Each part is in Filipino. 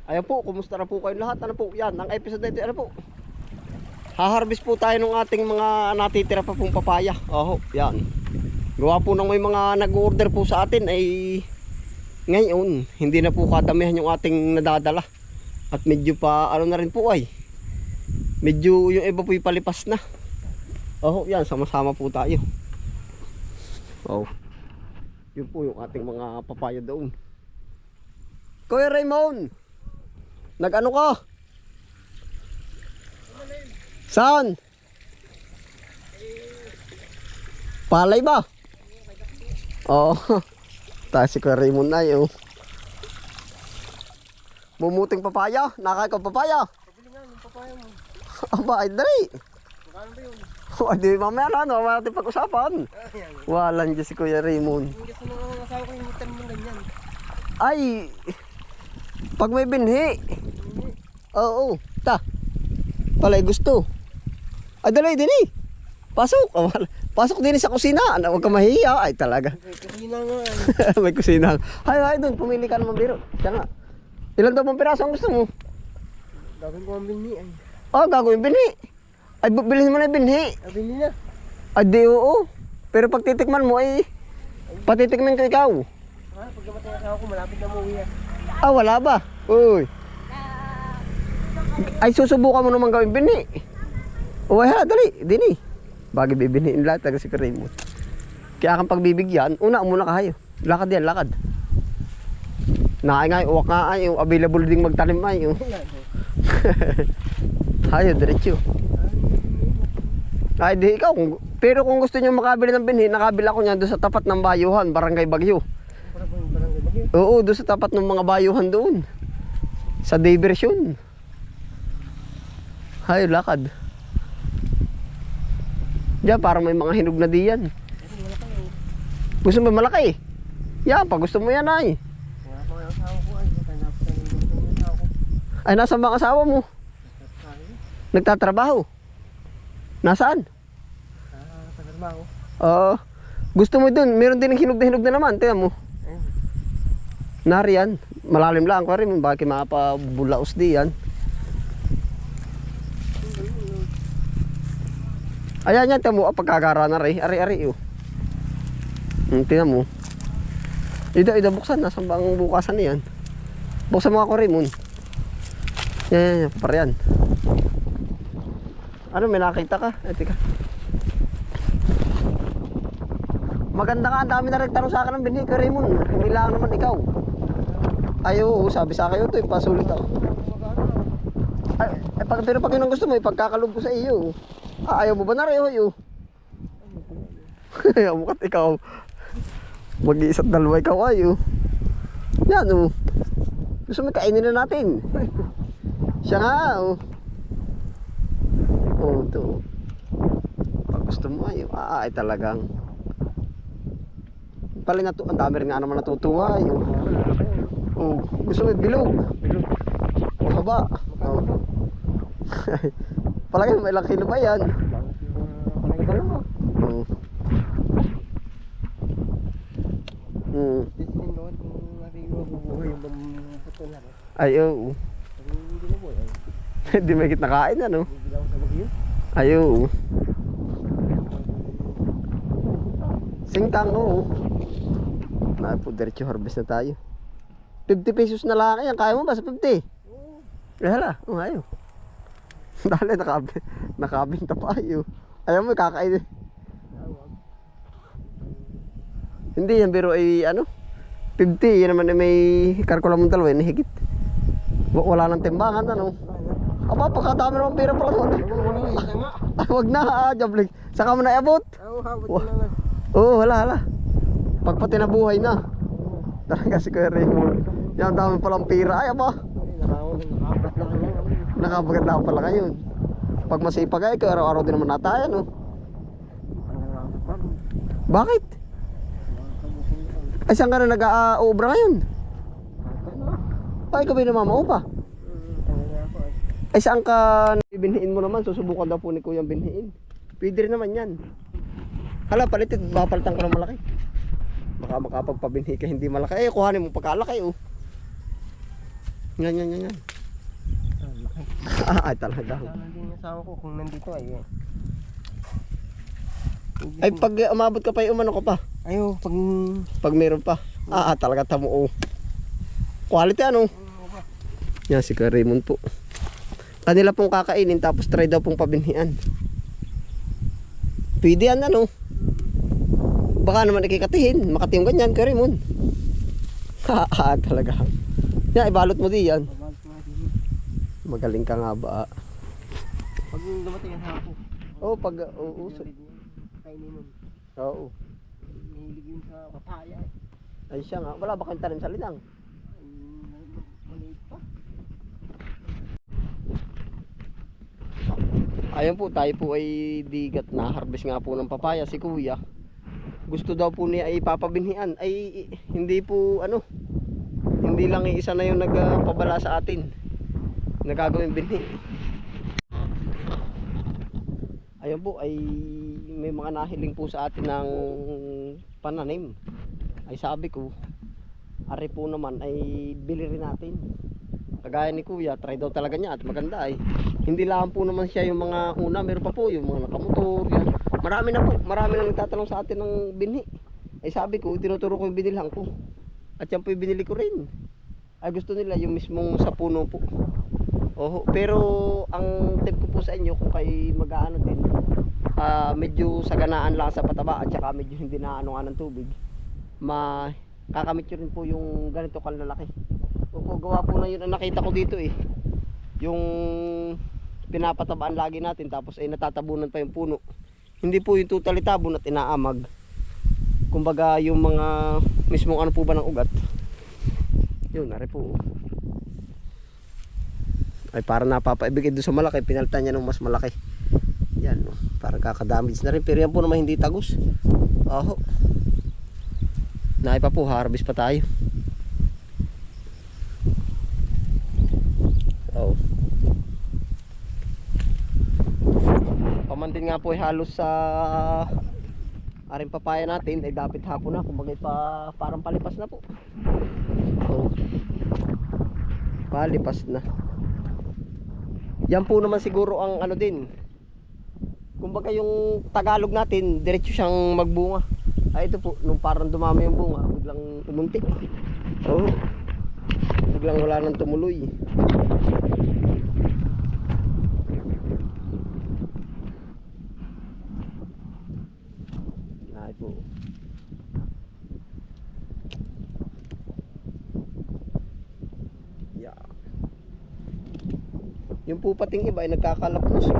Ayan po, kumusta na po kayong lahat? Ano po, yan, ang episode na ito, ano po? Haharvest po tayo ng ating mga natitira pa pong papaya. Oh, yan. Gawa po ng may mga nag-order po sa atin ay ngayon, hindi na po kadamihan yung ating nadadala. At medyo pa, ano na rin po ay, medyo yung iba po palipas na. Oh, yan, sama-sama po tayo. Oh, yun po yung ating mga papaya doon. Kuya Raymond, nag-ano ka? Saan? Palay ba? Oo. Tayo si Kuya Raymond na yun. Mumuting papaya? Nakakain ka papaya? Pabili nga yung papaya mo. Aba, ay dali. Magkano ba yun? O, di mamaya na, no? Wala natin pag-usapan. Walang Diyos si Kuya Raymond. Hindi kasi mga asawa ko yung magtanong ng ganyan. Ay, pag may binhi. Oo, ta. Palay gusto. Ay, dali, dali. Pasok. Oh, pasok din sa kusina. Huwag ka mahiya. Ay, talaga. May kusina nga. May kusina. Hay, doon. Pumili ka naman biro. Siya nga. Ilan daw pang piraso ang gusto mo? Gagawin ko ang binhi. Oh, gagawin binhi. Ay, bilhin mo na yung binhi. Binhi na. Ay, di, oo. Pero pag titikman mo, ay, patitikman ka ikaw. Ha? Pag namatay ang asawa ko, malapit na umuwi yan. Ah, wala ba? Uy. Ay, susubukan mo naman gawin binhi. Uy, ha, dali. Dini. Bagay bibinhiin lahat. Taga si Raymond. Kaya kang pagbibigyan, una ka hayo. Lakad yan, lakad. Nakay uwak nga ay, available ding magtanim ay. Hayo, diretso. Ay, di ikaw. Pero kung gusto nyo makabili ng binhi, nakabila ko niyan doon sa tapat ng bayuhan, Barangay Bagyo. Oo, doon sa tapat ng mga bayuhan doon. Sa diversion. Hayo, lakad. Diyan, parang may mga hinog na diyan. Gusto mo malaki? Yan, pag gusto mo yan ay. Wala pa nga ang asawa ko ay. Natanapos na yung asawa ko. Ay, nasa bang asawa mo? Nagtatrabaho? Nasaan? Sa trabaho. Oo. Gusto mo dun, meron din ng hinog na naman, tingnan mo. Nariyan, malalim lang ko rin, bakit mapabulaos di yan. Ayan yan, tingnan mo, pagkagara na rin, ari-ari oh. Tingnan mo. Ida, buksan, nasan ba ang bukasan niyan? Buksan mo ako rin, Moon. Yan, pare yan. Ano, may nakita ka? Ay, tika. Maganda ka, ang dami na rin tanong sa akin ng binhi ka, Raymond. Hindi lang naman ikaw. Ay, oo, sabi sa akin ito, ipasulit ako. Ay, pero pag yun ang gusto mo, ipagkakalog ko sa iyo. Ah, ayaw mo ba na rin, hoy? Ayaw mo kat ikaw. Mag-iisa't dalawa ikaw, ayo. Yan, oh. Gusto mo kainin na natin. Siya nga, oh. Oh, ito. Pag gusto mo, ayo. Ay, talagang. Pala ang dami rin nga naman natutuwa, ayo. Oh, gusto mo bilog. Haba. Oh. Palagi may ilang kilo ba yan? Oh. Ay, oo. Hindi may nakain ano? Ay, oo. Singkang, oo. Napo, diretso harvest na tayo. 50 pesos na lang yan. Kaya mo ba sa 50? Eh, hala. Ayaw. Dali, nakabinta pa ayaw. Ayaw mo, kakain. Hindi yan, pero ay ano? 50, yan naman ay may karkula mong dalawa, higit. Wala nang timbangan, ano? Aba, pagkadami naman pera pala doon. Ay, wag na, jablik. Saka mo na iabot? Oo, hala. Pagpati na buhay na. Talaga si Kuya Raymond. Yan, dami palang pera. Ay, aba. Nakapaganda pala ngayon. Pag masipag ay, araw-araw din naman natayan, no? Bakit? Ay, saan ka na nag-aobra ngayon? Ay, kami namamao pa. Ay, saan ka binhiin mo naman? Susubukan daw po ni Kuya binhiin. Pwede rin naman yan. Hala, palitin. Papalitan ko ng malaki. Baka makapagpabinhi ka hindi malaki. Eh, kuhanin mo pagkalaki, oh. Yan, yan, yan, yan. Ay, talaga. Sana din yung asawa ko kung nandito ay. Ay, pag umabot ka pa, umano ka pa. Ayo, Pag meron pa. Talaga tamo. Oh. Quality ano? Yan, si Kuya Raymond po. Kanila pong kakainin, tapos try daw pong pabinhian. Pwede yan, ano? Baka naman ikikatihin. Makati yung ganyan, Kuya Raymond. Talaga. Yan, ibalot mo di yan. Magaling ka nga ba? Pag dumating ang hapon. Oo, pag uusok. Kainin nun. Oo. Mahilig yun sa papaya. Ay siya nga. Wala ba kayong tanim sa linang? Maliit pa. Ayun po, tayo po ay digat na harvest nga po ng papaya si Kuya. Gusto daw po niya ay papabinhian. Ay hindi po ano. Hindi lang isa na yung nagpabala sa atin. Nagagawin binhi. Ayun po ay may mga nahiling po sa atin ng pananim. Ay sabi ko, ari po naman ay bili rin natin. Kagaya ni Kuya, try daw talaga niya at maganda ay. Hindi lang po naman siya yung mga una, meron pa po yung mga nakamotor. Yan. Marami na po, marami na nagtatanong sa atin ng binhi. Ay sabi ko, tinuturo ko yung binilhan ko. At yan po yung binili ko rin. Ay gusto nila yung mismong sa puno po. Oh, pero ang tip ko po sa inyo kung kayo mag-aano din, medyo saganaan lang sa pataba at saka medyo hindi na ano nga ng tubig. Kakamit nyo rin po yung ganito kalalaki. Opo, gawa po na yun ang nakita ko dito eh. Yung pinapatabaan lagi natin tapos ay natatabunan pa yung puno. Hindi po yung totally tabon at inaamag. Kumbaga yung mga mismong ano po ba ng ugat. Yun, nari po. Ay para napapaibigay doon sa malaki, pinalitan niya ng mas malaki. Yan, no? Para kakadamage na rin. Pero yan po naman hindi tagos. Oho. Naay pa po, harvest pa tayo. Oh. Pamantin nga po ay halos sa aring papaya natin ay dapit hapon na. Kumbaga parang palipas na po. Oh. Palipas na. Yan po naman siguro ang ano din. Kumbaga yung Tagalog natin, diretso siyang magbunga. Ay ito po, nung parang dumami yung bunga, biglang umunti. Oh. Biglang wala nang tumuloy. Ay po. Yeah. Yung po pating iba ay nagkakalapos.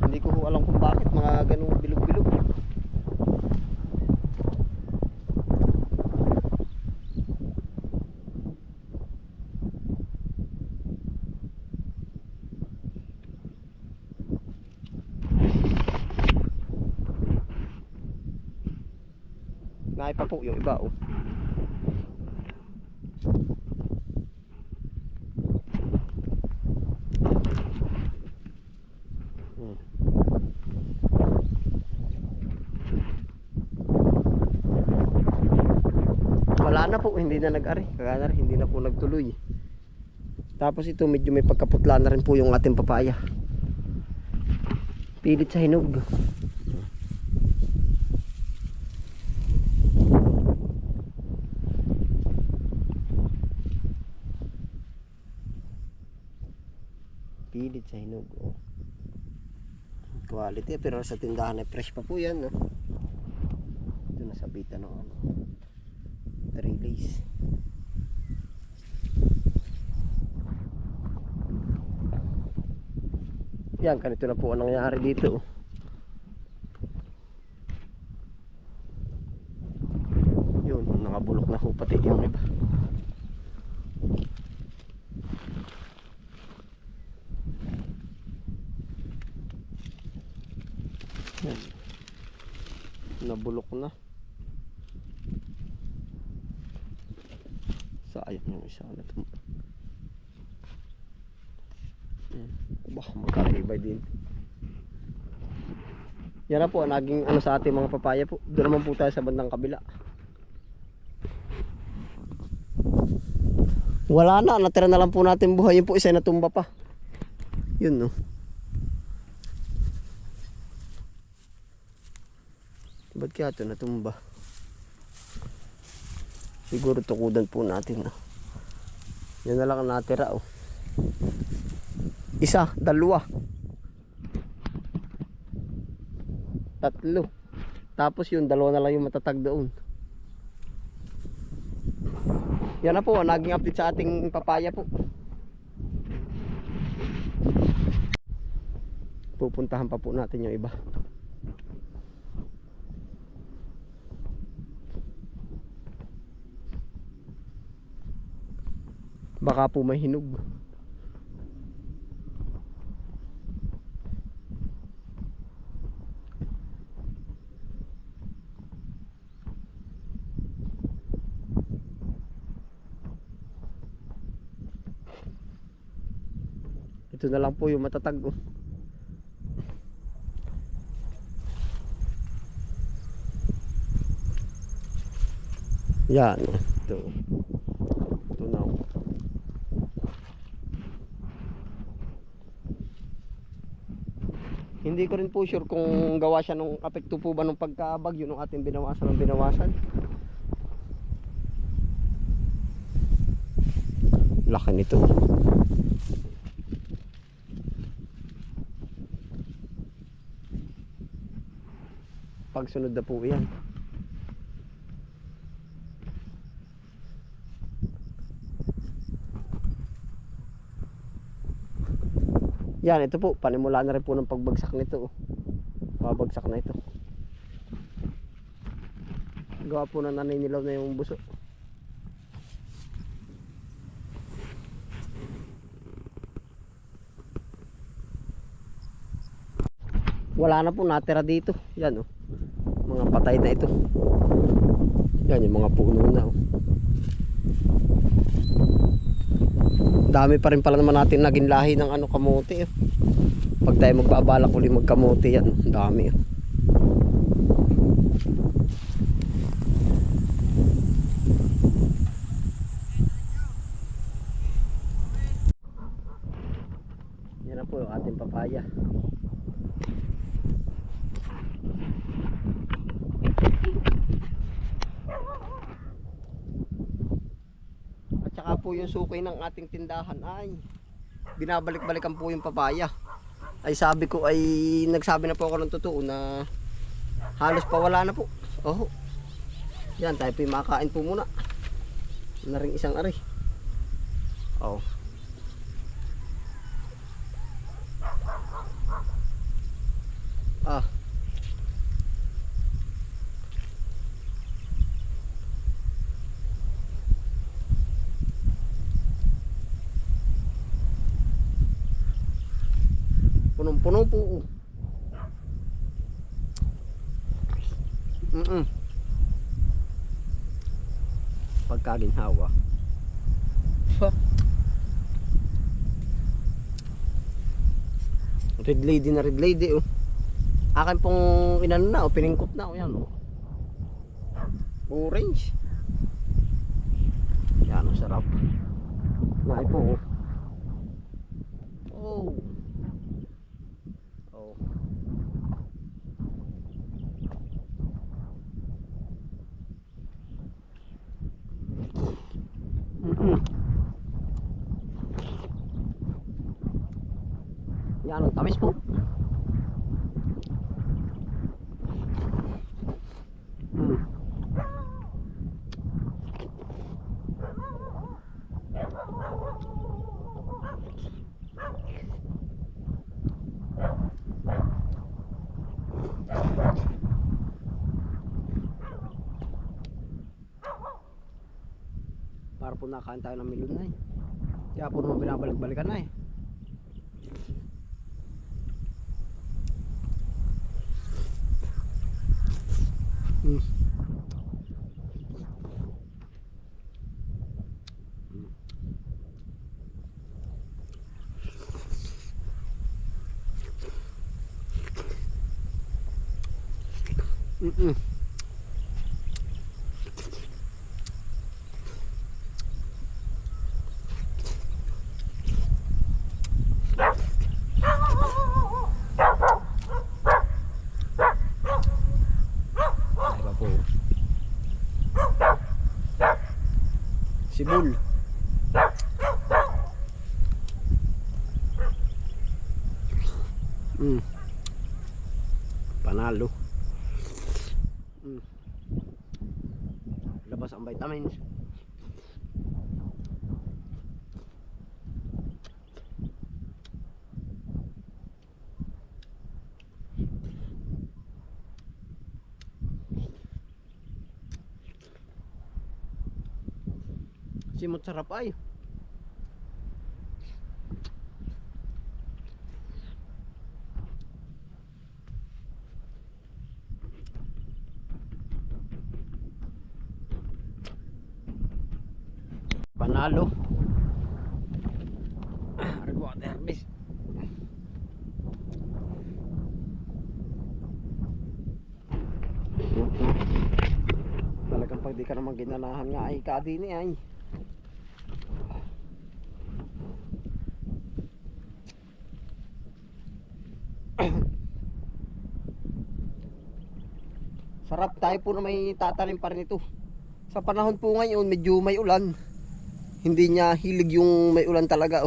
Hindi ko alam kung bakit mga ganung bilog-bilog. Naay pa po yung iba oh. Wala na po, hindi na nag-ari. Kagana rin, hindi na po nagtuloy. Tapos ito medyo may pagkaputla na rin po yung ating papaya. Pilit sa hinog. Pilit sa hinog. Oh. Quality, pero sa tindahan ay fresh pa po yan. No? Ito nasabitan ng ano. 3 days. Yan, ganito na po ang nangyari dito. Yun, nakabulok na po pati yung iba. Yan. Nabulok na. Sayang yung isa na ito. Baka magkakaibay din. Yan na po, naging ano sa ating mga papaya po. Doon naman po tayo sa bandang kabila. Wala na, natira na lang po natin buhay. Yun po isa natumba pa. Yun no. Ba't kaya ito natumba? Siguro tukudan po natin na. Yan na lang ang natira oh. Isa, dalawa. Tatlo. Tapos yun, dalawa na lang yung matatag doon. Yan na po, naging update sa ating papaya po. Pupuntahan pa po natin yung iba. Baka po may hinog. Ito na lang po yung matatag oh. Yan oh. Ito na oh. Hindi ko rin po sure kung gawa siya nung apekto po ba nung pagkabagyo nung ating binawasan ng binawasan. Laki nito. Pagsunod na po yan. Yan, ito po, panimula na rin po ng pagbagsak nito. Babagsak na ito. Gawa po na naninilaw na yung buso. Wala na po natira dito. Yan oh. Mga patay na ito. Yan yung mga puno na oh. Dami pa rin pala naman natin naging lahi ng ano kamote oh. Pag tayo magbabalak uli magkamote yan, dami oh. Yan na po yung ating papaya. Tsaka po yung suki ng ating tindahan ay binabalik-balikan po yung papaya. Ay sabi ko ay nagsabi na po ako ng totoo na halos pa wala na po. Oh. Yan tayo po makain po muna. Na ring isang ari. Oh. Ah. Punong-puno po. Pagkaginhawa. Red lady na red lady oh. Akin pong inano na oh, piningkot na oh yan oh. Orange. Yan ang sarap. Nai po oh. Oh. Oh. Yan ang tamis po. Para po nakain tayo ng milon na eh. Kaya po naman binabalik-balikan na eh. namin. Simot sarap ay. Panalo. Rewater harvest. Talagang pag di ka naman ginanahan nga ay kadini ay. Sarap, tayo po na may tatanim pa rin ito. Sa panahon po ngayon medyo may ulan. Hindi niya hilig yung may ulan talaga.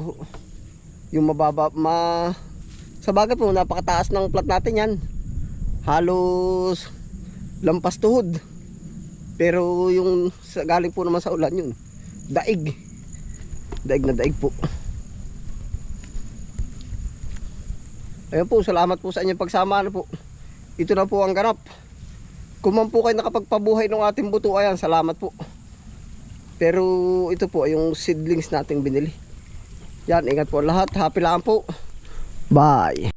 Yung mababa, sa bagay po napakataas ng plat natin yan. Halos lampas tuhod. Pero yung galing po naman sa ulan yun, daig. Daig na daig po. Ayun po, salamat po sa inyong pagsama na po. Ito na po ang ganap. Kung man po kayo nakapagpabuhay ng ating buto, ayan, salamat po. Pero ito po yung seedlings nating binili. Yan, ingat po lahat. Happy lang po. Bye.